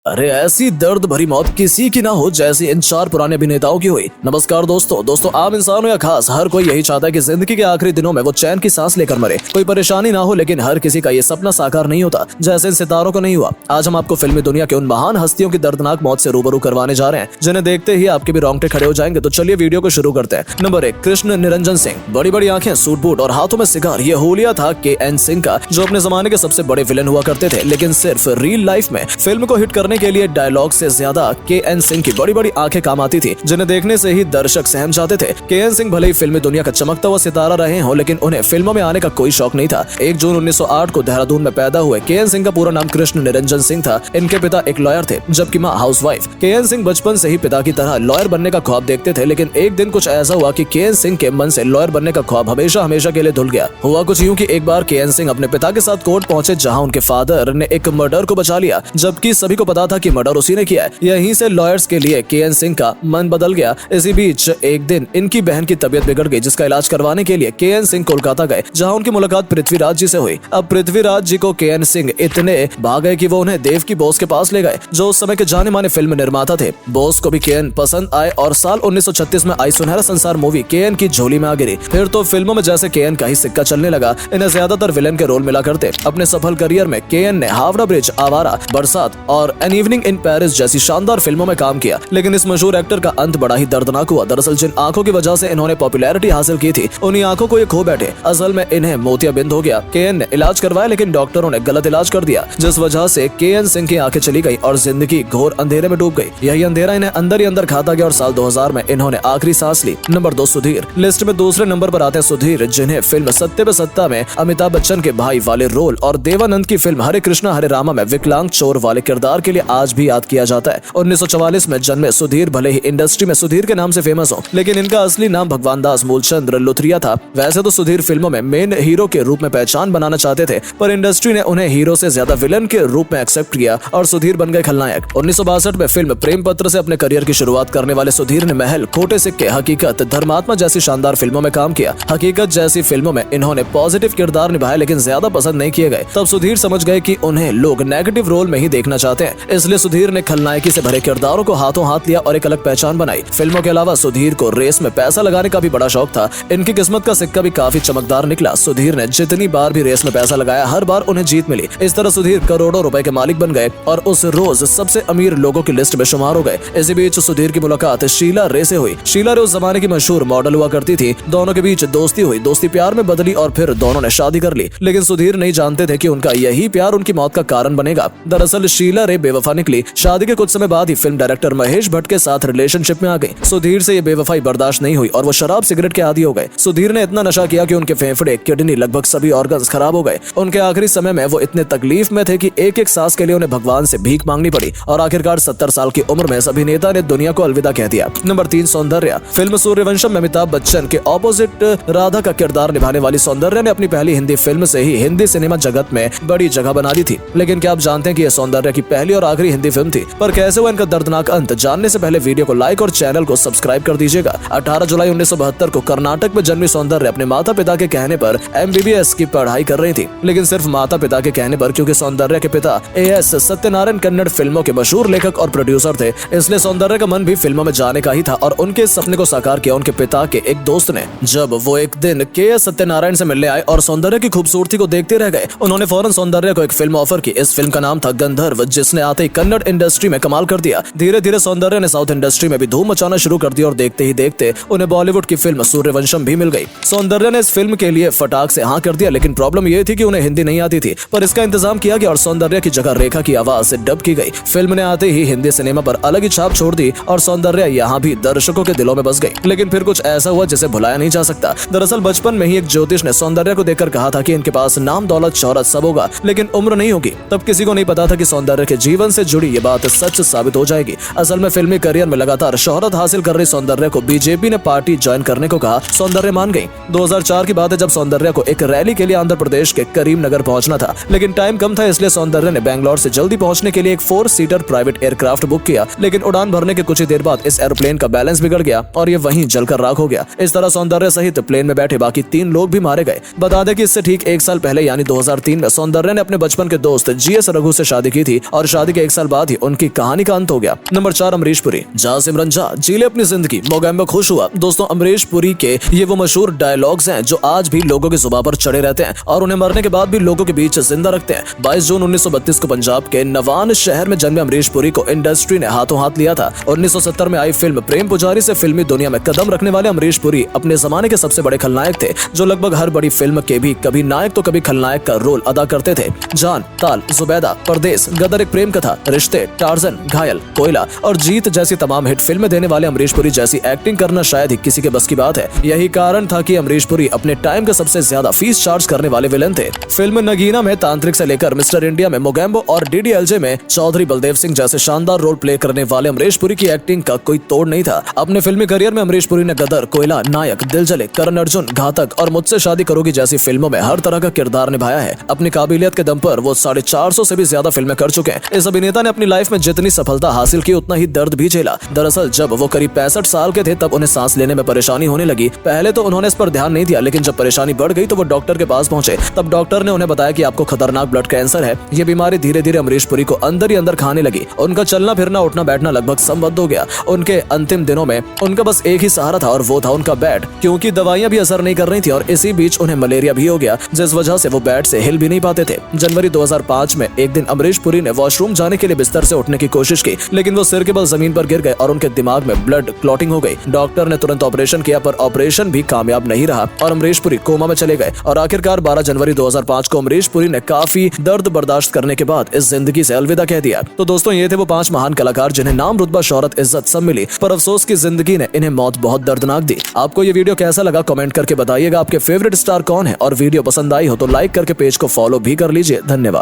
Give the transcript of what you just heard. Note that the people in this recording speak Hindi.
अरे ऐसी दर्द भरी मौत किसी की ना हो जैसी इन चार पुराने अभिनेताओं की हुई। नमस्कार दोस्तों आम इंसान हो या खास, हर कोई यही चाहता है कि जिंदगी के आखिरी दिनों में वो चैन की सांस लेकर मरे, कोई परेशानी ना हो। लेकिन हर किसी का ये सपना साकार नहीं होता, जैसे इन सितारों को नहीं हुआ। आज हम आपको फिल्मी दुनिया के उन महान हस्तियों की दर्दनाक मौत से रूबरू करवाने जा रहे हैं जिन्हें देखते ही आपके भी रोंगटे खड़े हो जाएंगे। तो चलिए वीडियो को शुरू करते हैं। नंबर 1, कृष्ण निरंजन सिंह। बड़ी बड़ी आंखें, सूट बूट और हाथों में सिगार, ये होलिया था के.एन. सिंह का, जो अपने जमाने के सबसे बड़े विलन हुआ करते थे। लेकिन सिर्फ रियल लाइफ में फिल्म को हिट करने के लिए डायलॉग से ज्यादा के.एन. सिंह की बड़ी बड़ी आंखें काम आती थी, जिन्हें देखने से ही दर्शक सहम जाते थे। के.एन. सिंह भले ही फिल्मी दुनिया का चमकता हुआ सितारा रहे हों, लेकिन उन्हें फिल्मों में आने का कोई शौक नहीं था। 1 जून 1908 को देहरादून में पैदा हुए के.एन. सिंह का पूरा नाम कृष्ण निरंजन सिंह था। इनके पिता एक लॉयर थे, जबकि माँ हाउसवाइफ। के.एन. सिंह बचपन से ही पिता की तरह लॉयर बनने का ख्वाब देखते थे, लेकिन एक दिन कुछ ऐसा हुआ कि के.एन. सिंह के मन से लॉयर बनने का ख्वाब हमेशा हमेशा के लिए धुल गया। हुआ कुछ यूं कि एक बार के.एन. सिंह अपने पिता के साथ कोर्ट पहुंचे, जहां उनके फादर ने एक मर्डर को बचा लिया, जबकि सभी को पता था कि मर्डर उसी ने किया है। यहीं से लॉयर्स के लिए के.एन. सिंह का मन बदल गया। इसी बीच एक दिन इनकी बहन की तबीयत बिगड़ गई, जिसका इलाज करवाने के लिए के.एन. सिंह कोलकाता गए, जहां उनकी मुलाकात पृथ्वीराज जी से हुई। अब पृथ्वीराज जी को के.एन. सिंह इतने भाग गए कि वो उन्हें देव की बोस के पास ले गए, जो उस समय के जाने माने फिल्म निर्माता थे। बोस को भी के.एन. पसंद आए और साल 1936 में आई सुनहरा संसार मूवी के.एन. की झोली में आ गिरी। फिर तो फिल्मों में जैसे के.एन. का ही सिक्का चलने लगा। इन्हें ज्यादातर विलेन के रोल मिला करते। अपने सफल करियर में के.एन. ने हावड़ा ब्रिज, आवारा, बरसात और एन इवनिंग इन पेरिस जैसी शानदार फिल्मों में काम किया। लेकिन इस मशहूर एक्टर का अंत बड़ा ही दर्दनाक हुआ। दरअसल जिन आंखों की वजह से इन्होंने पॉपुलैरिटी हासिल की थी, उन्हीं आंखों को ये खो बैठे। असल में इन्हें मोतियाबिंद हो गया। के.एन. ने इलाज करवाया, लेकिन डॉक्टरों ने गलत इलाज कर दिया, जिस वजह से के.एन. सिंह की आंखें चली गई और जिंदगी घोर अंधेरे में डूब गई। यही अंधेरा इन्हें अंदर ही अंदर खाता गया और साल 2000 में इन्होंने आखिरी सांस ली। नंबर 2, सुधीर। लिस्ट में दूसरे नंबर पर आते हैं सुधीर, जिन्हें फिल्म सत्ते पे सत्ता में अमिताभ बच्चन के भाई वाले रोल और देवानंद की फिल्म हरे कृष्णा हरे रामा में विकलांग चोर वाले किरदार के लिए आज भी याद किया जाता है। 1944 में जन्मे सुधीर भले ही इंडस्ट्री में सुधीर के नाम से फेमस हो, लेकिन इनका असली नाम भगवान दास मूलचंद्र लुथरिया था। वैसे तो सुधीर फिल्मों में मेन हीरो के रूप में पहचान बनाना चाहते थे, पर इंडस्ट्री ने उन्हें हीरो से ज्यादा विलन के रूप में एक्सेप्ट किया और सुधीर बन गए खलनायक। 1962 में फिल्म प्रेम पत्र से अपने करियर की शुरुआत करने वाले सुधीर ने महल, खोटे सिक्के, हकीकत, धर्मात्मा जैसी शानदार फिल्मों में काम किया। हकीकत जैसी फिल्मों में इन्होंने पॉजिटिव किरदार निभाए, लेकिन ज्यादा पसंद नहीं किए गए। तब सुधीर समझ गए कि उन्हें लोग नेगेटिव रोल में ही देखना चाहते हैं, इसलिए सुधीर ने खलनायकी से भरे किरदारों को हाथों हाथ लिया और एक अलग पहचान बनाई। फिल्मों के अलावा सुधीर को रेस में पैसा लगाने का भी बड़ा शौक था। इनकी किस्मत का सिक्का भी काफी चमकदार निकला। सुधीर ने जितनी बार भी रेस में पैसा लगाया, हर बार उन्हें जीत मिली। इस तरह सुधीर करोड़ों रुपए के मालिक बन गए और उस रोज सबसे अमीर लोगों की लिस्ट में शुमार हो गए। इसी बीच सुधीर की मुलाकात शीला रे से हुई। शीला रे उस जमाने की मशहूर मॉडल हुआ करती थी। दोनों के बीच दोस्ती हुई, दोस्ती प्यार में बदली और फिर दोनों ने शादी कर ली। लेकिन सुधीर नहीं जानते थे कि उनका यही प्यार उनकी मौत का कारण बनेगा। दरअसल शीला रे बेवफा निकली। शादी के कुछ समय बाद ही फिल्म डायरेक्टर महेश भट्ट के साथ रिलेशनशिप में आ गई। सुधीर से ये बेवफाई बर्दाश्त नहीं हुई और वो शराब सिगरेट के आदी हो गए। सुधीर ने इतना नशा किया कि उनके फेफड़े, किडनी, लगभग सभी ऑर्गन्स खराब हो गए। उनके आखिरी समय में वो इतने तकलीफ में थे कि एक एक सांस के लिए उन्हें भगवान से भीख मांगनी पड़ी और आखिरकार 70 साल की उम्र में इस अभिनेता ने दुनिया को अलविदा कह दिया। नंबर 3, सौंदर्या। फिल्म सूर्यवंशम में अमिताभ बच्चन के ऑपोजिट राधा का किरदार निभाने वाली सौंदर्या ने अपनी पहली हिंदी फिल्म से ही हिंदी सिनेमा जगत में बड़ी जगह बना दी थी। लेकिन क्या आप जानते हैं कि यह सौंदर्या की पहली और आखिरी हिंदी फिल्म थी? पर कैसे हुआ इनका दर्दनाक अंत, जानने से पहले वीडियो को लाइक और चैनल को सब्सक्राइब कर दीजिएगा। 18 जुलाई 1972 को कर्नाटक में जन्मी सौंदर्या अपने माता पिता के कहने पर MBBS की पढ़ाई कर रही थी। लेकिन सिर्फ माता पिता के कहने पर, क्योंकि सौंदर्या के पिता AS सत्यनारायण कन्नड़ फिल्मों के मशहूर लेखक और प्रोड्यूसर थे, इसलिए सौंदर्या का मन भी फिल्मों में जाने का ही था और उनके सपने को साकार किया उनके पिता के एक दोस्त ने। जब वो एक दिन KS सत्यनारायण से मिलने आए और सौंदर्या की खूबसूरती को देखते रह गए, उन्होंने फौरन सौंदर्या को एक फिल्म ऑफर की। इस फिल्म का नाम था गंधर्व, जिसने आते ही कन्नड़ इंडस्ट्री में कमाल कर दिया। धीरे धीरे सौंदर्या ने साउथ इंडस्ट्री में भी धूम मचाना शुरू कर दिया और देखते ही देखते उन्हें बॉलीवुड की फिल्म सूर्यवंशम भी मिल गई। सौंदर्या ने इस फिल्म के लिए फटाक से हाँ कर दिया, लेकिन प्रॉब्लम ये थी कि उन्हें हिंदी नहीं आती थी, पर इसका इंतजाम किया गया और सौंदर्या की जगह रेखा की आवाज से डब की गई। फिल्म ने आते ही हिंदी सिनेमा पर अलग ही छाप छोड़ दी और सौंदर्या यहाँ भी दर्शकों के दिलों में बस गई। लेकिन फिर कुछ ऐसा हुआ जिसे भुलाया नहीं जा सकता। दरअसल बचपन में ही एक ज्योतिष ने सौंदर्या को देखकर कहा था कि इनके पास नाम, दौलत, शोहरत सब होगा, लेकिन उम्र नहीं होगी। तब किसी को नहीं पता था कि सौंदर्या के जीवन से जुड़ी ये बात सच साबित हो जाएगी। असल में फिल्मी करियर में लगातार शोहरत हासिल कर रही सौंदर्या को बीजेपी ने पार्टी ज्वाइन करने को कहा। सौंदर्या मान गई। 2004 की बात है, जब सौंदर्या को एक रैली के लिए आंध्र प्रदेश के करीमनगर पहुंचना था, लेकिन टाइम कम था, इसलिए सौंदर्या ने बैंगलोर से जल्दी पहुंचने के लिए एक 4 सीटर प्राइवेट एयरक्राफ्ट बुक किया। लेकिन उड़ान भरने के कुछ ही देर बाद इस एरोप्लेन का बैलेंस बिगड़ गया और ये वहीं जलकर राख हो गया। इस तरह सौंदर्या सहित प्लेन में बैठे बाकी 3 लोग भी मारे गए। बता दें कि इससे ठीक 1 साल पहले यानी 2003 में सौंदर्या ने अपने बचपन के दोस्त GS रघु से शादी की थी और शादी शादी के 1 साल बाद ही उनकी कहानी का अंत हो गया। नंबर 4 अमरीश पुरी। जा सिमरन जा जी ले अपनी जिंदगी, मोगैम्बो खुश हुआ। दोस्तों अमरीश पुरी के ये वो मशहूर डायलॉग्स हैं जो आज भी लोगों की जुबान पर चढ़े रहते हैं और उन्हें मरने के बाद भी लोगों के बीच जिंदा रखते हैं। 22 जून 1932 को पंजाब के नवान शहर में जन्मे अमरीश पुरी को इंडस्ट्री ने हाथों हाथ लिया था। 1970 में आई फिल्म प्रेम पुजारी से फिल्मी दुनिया में कदम रखने वाले अमरीश पुरी अपने जमाने के सबसे बड़े खलनायक थे, जो लगभग हर बड़ी फिल्म के भी कभी नायक तो कभी खलनायक का रोल अदा करते थे। जान, ताल, जुबैदा, परदेस, गदर एक प्रेम कथा, रिश्ते, टार्जन, घायल, कोयला और जीत जैसी तमाम हिट फिल्में देने वाले अमरीश पुरी जैसी एक्टिंग करना शायद ही किसी के बस की बात है। यही कारण था कि अमरीश पुरी अपने टाइम के सबसे ज्यादा फीस चार्ज करने वाले विलन थे। फिल्म नगीना में तांत्रिक से लेकर मिस्टर इंडिया में मोगैम्बो और डीडीएलजे में चौधरी बलदेव सिंह जैसे शानदार रोल प्ले करने वाले अमरीश पुरी की एक्टिंग का कोई तोड़ नहीं था। अपने फिल्मी करियर में अमरीश पुरी ने गदर, कोयला, नायक, दिल जले, करण अर्जुन, घातक और मुझसे शादी करोगी जैसी फिल्मों में हर तरह का किरदार निभाया है। अपनी काबिलियत के दम पर वो 450 से भी ज्यादा फिल्में कर चुके हैं। इस अभिनेता ने अपनी लाइफ में जितनी सफलता हासिल की उतना ही दर्द भी झेला। दरअसल जब वो करीब 65 साल के थे तब उन्हें सांस लेने में परेशानी होने लगी। पहले तो उन्होंने इस पर ध्यान नहीं दिया, लेकिन जब परेशानी बढ़ गई तो वो डॉक्टर के पास पहुंचे। तब डॉक्टर ने उन्हें बताया कि आपको खतरनाक ब्लड कैंसर है। ये बीमारी धीरे धीरे अमरीश पुरी को अंदर ही अंदर खाने लगी। उनका चलना फिरना, उठना बैठना लगभग संबद्ध हो गया। उनके अंतिम दिनों में उनका बस एक ही सहारा था और वो था उनका बेड, क्योंकि दवाइयां भी असर नहीं कर रही थी और इसी बीच उन्हें मलेरिया भी हो गया, जिस वजह से वो बेड से हिल भी नहीं पाते थे। जनवरी 2005 में एक दिन अमरीश पुरी ने वॉशरूम जाने के लिए बिस्तर से उठने की कोशिश की, लेकिन वो सिर के बल जमीन पर गिर गए और उनके दिमाग में ब्लड क्लॉटिंग हो गई। डॉक्टर ने तुरंत ऑपरेशन किया, पर ऑपरेशन भी कामयाब नहीं रहा और अमरीश पुरी कोमा में चले गए। और आखिरकार 12 जनवरी 2005 को अमरीश पुरी ने काफी दर्द बर्दाश्त करने के बाद इस जिंदगी से अलविदा कह दिया। तो दोस्तों ये थे वो 5 महान कलाकार जिन्हें नाम, रुतबा, शोहरत, इज्जत सब मिली, पर अफसोस की जिंदगी ने इन्हें मौत बहुत दर्दनाक दी। आपको ये वीडियो कैसा लगा कमेंट करके बताइएगा। आपके फेवरेट स्टार कौन है और वीडियो पसंद आई हो तो लाइक करके पेज को फॉलो भी कर लीजिए। धन्यवाद।